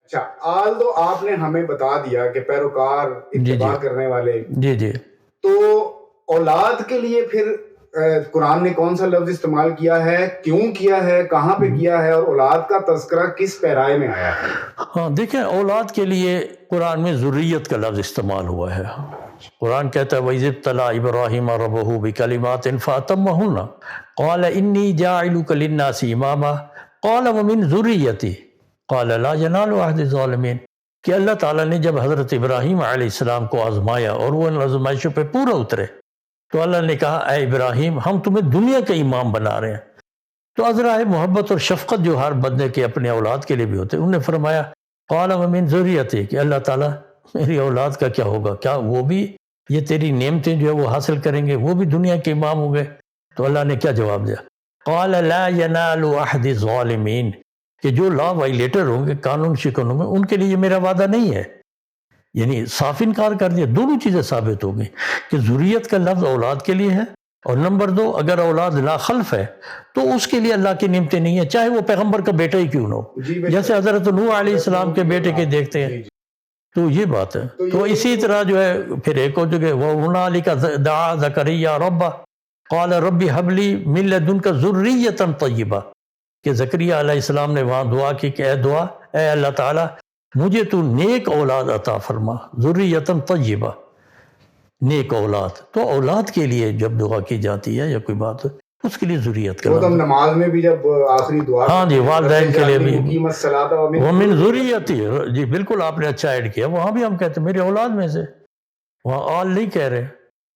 اچھا، آل تو آپ نے ہمیں بتا دیا کہ پیروکار اتباع کرنے والے، جی جی، تو اولاد کے لیے پھر قرآن نے کون سا لفظ استعمال کیا ہے، کیوں کیا ہے، کہاں پہ کیا ہے، اور اولاد کا تذکرہ کس پیرائے میں آیا ہے؟ ہاں دیکھیں، اولاد کے لیے قرآن میں ذریت کا لفظ استعمال ہوا ہے۔ قرآن کہتا ہے وَإِذِ ابْتَلَىٰ إِبْرَاهِيمَ رَبُّهُ بِكَلِمَاتٍ فَأَتَمَّهُنَّ قَالَ إِنِّي جَاعِلُكَ لِلنَّاسِ إِمَامًا قَالَ وَمِن ذُرِّيَّتِي قَالَ لَا يَنَالُ عَهْدِ الظَّالِمِينَ، کہ اللہ تعالیٰ نے جب حضرت ابراہیم علیہ السلام کو آزمایا اور وہ ان آزمائشوں پہ پورا اترے تو اللہ نے کہا اے ابراہیم ہم تمہیں دنیا کا امام بنا رہے ہیں۔ تو عذرائے محبت اور شفقت جو ہر بندے کے اپنے اولاد کے لیے بھی ہوتے ہیں، انہوں نے فرمایا قال ومن ذریتی، کہ اللہ تعالیٰ میری اولاد کا کیا ہوگا، کیا وہ بھی یہ تیری نعمتیں جو ہے وہ حاصل کریں گے، وہ بھی دنیا کے امام ہوں گے؟ تو اللہ نے کیا جواب دیا؟ قال لا ينال عہد الظالمین، کہ جو لا وائلیٹر ہوں گے، قانون شکنوں میں، ان کے لیے یہ میرا وعدہ نہیں ہے۔ یعنی صاف انکار کر دیا۔ دونوں چیزیں ثابت ہو گئی کہ ذریت کا لفظ اولاد کے لیے ہے، اور نمبر دو، اگر اولاد لا خلف ہے تو اس کے لیے اللہ کی نعمتیں نہیں ہیں، چاہے وہ پیغمبر کا بیٹا ہی کیوں نہ ہو، جیسے حضرت نوح علیہ السلام کے بیٹے کے دیکھتے ہیں۔ تو یہ بات ہے۔ تو اسی طرح جو ہے پھر ایک اور جگہ وَهُنَالِكَ دَعَا زَكَرِيَّا رَبَّهُ قَالَ رَبِّ هَبْ لِي مِن لَّدُنكَ ذُرِّيَّةً طَيِّبَةً، کہ زکریا علیہ السلام نے وہاں دعا کی کہ اے اللہ تعالیٰ مجھے تو نیک اولاد عطا فرما، ذُرِّيَّةً طَيِّبَةً، نیک اولاد۔ تو اولاد کے لیے جب دعا کی جاتی ہے یا کوئی بات اس کے لیے ذریت کا، وہ تو نماز میں بھی جب آخری دعا، ہاں جی، والدین کے لیے بھی وَمِن ذُرِّيَّتِي، جی بالکل آپ نے اچھا ایڈ کیا، وہاں بھی ہم کہتے ہیں میری اولاد میں سے، وہاں آل نہیں کہہ رہے۔